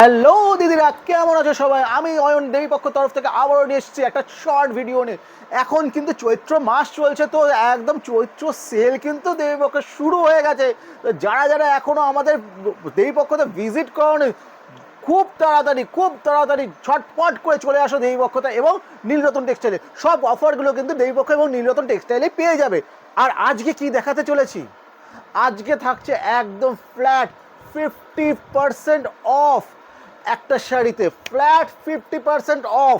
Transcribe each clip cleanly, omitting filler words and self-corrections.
Hello দিদিরা, কেমন আছো সবাই? আমি অয়ন দেবীপক্ষ তরফ থেকে আবারও নিয়ে এসেছি একটা শর্ট ভিডিও নিয়ে। এখন কিন্তু চৈত্র মাস চলছে, তো একদম চৈত্র সেল কিন্তু দেবীপক্ষে শুরু হয়ে গেছে। তো যারা যারা এখনও আমাদের দেবীপক্ষতে ভিজিট করোনি, খুব তাড়াতাড়ি ছটপট করে চলে আসো দেবীপক্ষতে এবং নীলরতন টেক্সটাইলে। সব অফারগুলো কিন্তু দেবীপক্ষ এবং নীলরতন টেক্সটাইলে পেয়ে যাবে। আর আজকে কি দেখাতে চলেছি, আজকে থাকছে একদম ফ্ল্যাট 50% অফ। একটা শাড়িতে ফ্ল্যাট 50% অফ,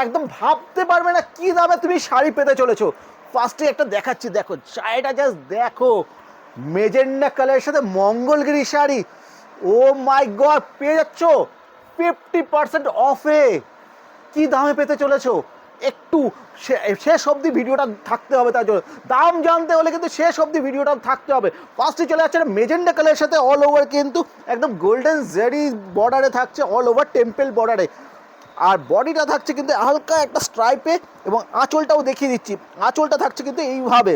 একদম ভাবতে পারবে না কি দামে তুমি শাড়ি পেতে চলেছো। ফার্স্টে একটা দেখাচ্ছি, দেখো শাড়িটা, জাস্ট দেখো, মেজেন্ডা কালারের সাথে মঙ্গলগিরি শাড়ি। ও মাই গড, পেয়ে যাচ্ছ 50% অফে। কি দামে পেতে চলেছো একটু শেষ অবধি ভিডিওটা থাকতে হবে। তার জন্য দাম জানতে হলে কিন্তু শেষ অবধি ভিডিওটা থাকতে হবে। ফার্স্টে চলে যাচ্ছে মেজেন্ডা কালারের সাথে অল ওভার কিন্তু একদম গোল্ডেন জেরি বর্ডারে থাকছে, অল ওভার টেম্পল বর্ডারে। আর বডিটা থাকছে কিন্তু হালকা একটা স্ট্রাইপে, এবং আঁচলটাও দেখিয়ে দিচ্ছি। আঁচলটা থাকছে কিন্তু এইভাবে,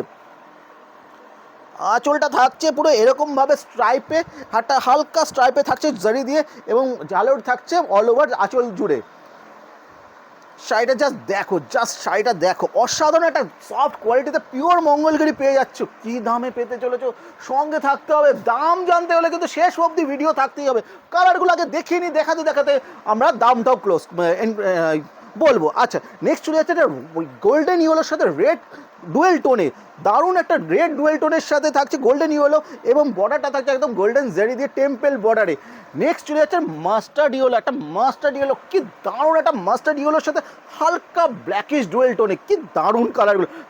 আঁচলটা থাকছে পুরো এরকমভাবে স্ট্রাইপে, হাতটা হালকা স্ট্রাইপে থাকছে জারি দিয়ে, এবং ঝালর থাকছে অল ওভার আঁচল জুড়ে। শাড়িটা শাড়িটা দেখো, অসাধারণ একটা সফট কোয়ালিটিতে পিওর মঙ্গলগিরি পেয়ে যাচ্ছ। কী দামে পেতে চলেছো, সঙ্গে থাকতে হবে। দাম জানতে হলে কিন্তু শেষ অবধি ভিডিও থাকতেই হবে। কালারগুলো আগে দেখিয়ে নিই, দেখাতে দেখাতে আমরা দামটাও ক্লোজ বলবো। আচ্ছা, নেক্সট চলে যাচ্ছে গোল্ডেন ইয়েলোর সাথে রেড ডুয়েল টোনে, দারুণ একটা রেড ডুয়েল টোনের সাথে থাকছে গোল্ডেন ইয়েলো, এবং বর্ডারটা থাকছে একদম গোল্ডেন জেরি দিয়ে টেম্পল বর্ডারে। নেক্সট চলে যাচ্ছে মাস্টার্ড ইয়েলো, একটা মাস্টার্ড ইয়েলো, কি দারুণ একটা মাস্টার্ড ইয়েলোর সাথে হালকা ব্ল্যাকিশ ডুয়েল টোনে, কি দারুণ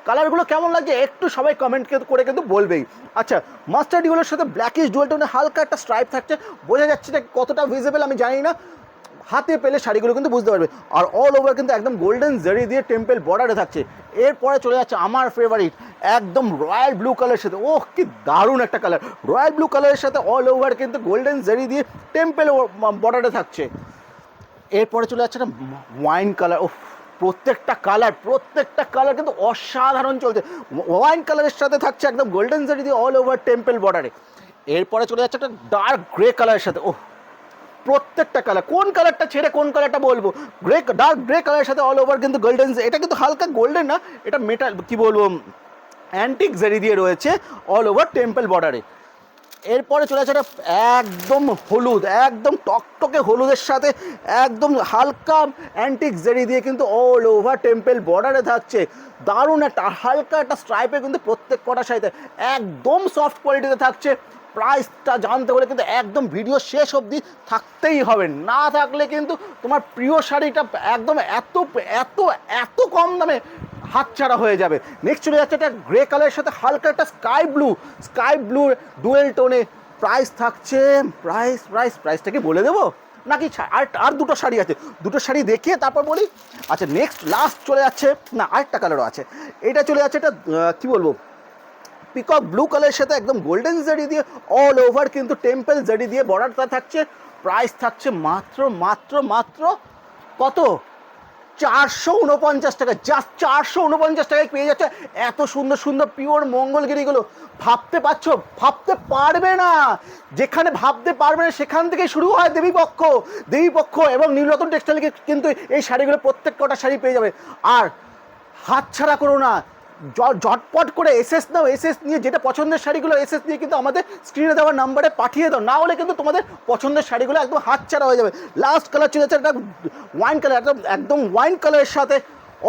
কালারগুলো কেমন লাগছে একটু সবাই কমেন্ট করে কিন্তু বলবেই। আচ্ছা, মাস্টার্ড ইয়েলোর সাথে ব্ল্যাকিশ ডুয়েল টোনে হালকা একটা স্ট্রাইপ থাকছে, বোঝা যাচ্ছে না কতটা ভিজিবল আমি জানি না, হাতে পেলে শাড়িগুলো কিন্তু বুঝতে পারবে। আর অল ওভার কিন্তু একদম গোল্ডেন জারি দিয়ে টেম্পল বর্ডারে থাকছে। এরপরে চলে যাচ্ছে আমার ফেভারিট একদম রয়্যাল ব্লু কালারের সাথে, ওহ কি দারুণ একটা কালার, রয়্যাল ব্লু কালারের সাথে অল ওভার কিন্তু গোল্ডেন জারি দিয়ে টেম্পল বর্ডারে থাকছে। এরপরে চলে যাচ্ছে একটা ওয়াইন কালার, ও প্রত্যেকটা কালার কিন্তু অসাধারণ চলছে। ওয়াইন কালারের সাথে থাকছে একদম গোল্ডেন জারি দিয়ে অল ওভার টেম্পল বর্ডারে। এরপরে চলে যাচ্ছে একটা ডার্ক গ্রে কালারের সাথে, ওহ প্রত্যেকটা কালার, কোন কালারটা ছেড়ে কোন কালারটা বলবো, ডার্ক গ্রে কালারের সাথে অল ওভার কিন্তু গোল্ডেন, এটা কিন্তু হালকা গোল্ডেন না, এটা মেটাল কি বলবো অ্যান্টিক জারি দিয়ে রয়েছে অল ওভার টেম্পল বর্ডারে। এরপরে চলে আসে একদম হলুদ, একদম টকটকে হলুদের সাথে একদম হালকা অ্যান্টিক জারি দিয়ে কিন্তু অল ওভার টেম্পল বর্ডারে থাকছে। দারুণ একটা হালকা একটা স্ট্রাইপে কিন্তু প্রত্যেক কটা শাড়িতে একদম সফট কোয়ালিটিতে থাকছে। প্রাইসটা জানতে হলে কিন্তু একদম ভিডিও শেষ অবধি থাকতেই হবে, না থাকলে কিন্তু তোমার প্রিয় শাড়িটা একদম এত এত এত কম দামে হাতছাড়া হয়ে যাবে। নেক্সট চলে যাচ্ছে একটা গ্রে কালারের সাথে হালকা একটা স্কাই ব্লু ডুয়েল টোনে। প্রাইস থাকছে, প্রাইসটাকে বলে দেবো নাকি আর দুটো শাড়ি আছে, দুটো শাড়ি দেখিয়ে তারপর বলি। আচ্ছা, নেক্সট লাস্ট চলে যাচ্ছে, না আরেকটা কালারও আছে, এটা চলে যাচ্ছে এটা কী বলবো পিকক ব্লু কালারের সাথে একদম গোল্ডেন জারি দিয়ে অল ওভার কিন্তু টেম্পল জারি দিয়ে বর্ডারটা থাকছে। প্রাইস থাকছে মাত্র কত, 449 টাকা, জাস্ট 449 টাকায় পেয়ে যাচ্ছে এত সুন্দর সুন্দর পিওর মঙ্গলগিরিগুলো। ভাবতে পারবে না, যেখানে ভাবতে পারবে না সেখান থেকে শুরু হয় দেবীপক্ষ এবং নীলরতন টেক্সটাইলকে কিন্তু এই শাড়িগুলো প্রত্যেক কটা শাড়ি পেয়ে যাবে। আর হাতছাড়া করো না, ঝটপট করে এসএস নাও, এসএস নিয়ে যেটা পছন্দের শাড়িগুলো এসএস নিয়ে কিন্তু আমাদের স্ক্রিনে দেওয়ার নাম্বারে পাঠিয়ে দাও, না হলে কিন্তু তোমাদের পছন্দের শাড়িগুলো একদম হাতছাড়া হয়ে যাবে। লাস্ট কালার চলে যাচ্ছে একটা ওয়াইন কালার, একদম ওয়াইন কালারের সাথে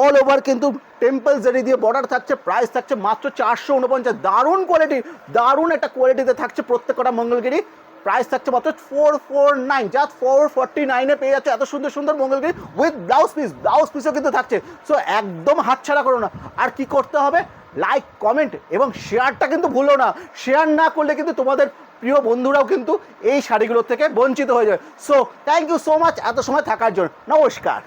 অল ওভার কিন্তু টেম্পল জারি দিয়ে বর্ডার থাকছে। প্রাইস থাকছে মাত্র 449, দারুণ কোয়ালিটি, দারুণ একটা কোয়ালিটিতে থাকছে প্রত্যেক কটা মঙ্গলগিরি। প্রাইস থাকছে মাত্র 449, জাস্ট 449-এ পেয়ে যাচ্ছে এত সুন্দর সুন্দর মঙ্গলগিরি উইথ ব্লাউজ পিসও কিন্তু থাকছে। সো একদম হাতছাড়া করো না। আর কি করতে হবে, লাইক কমেন্ট এবং শেয়ারটা কিন্তু ভুলো না, শেয়ার না করলে কিন্তু তোমাদের প্রিয় বন্ধুরাও কিন্তু এই শাড়িগুলোর থেকে বঞ্চিত হয়ে যাবে। So thank you so much এত সময় থাকার জন্য, নমস্কার।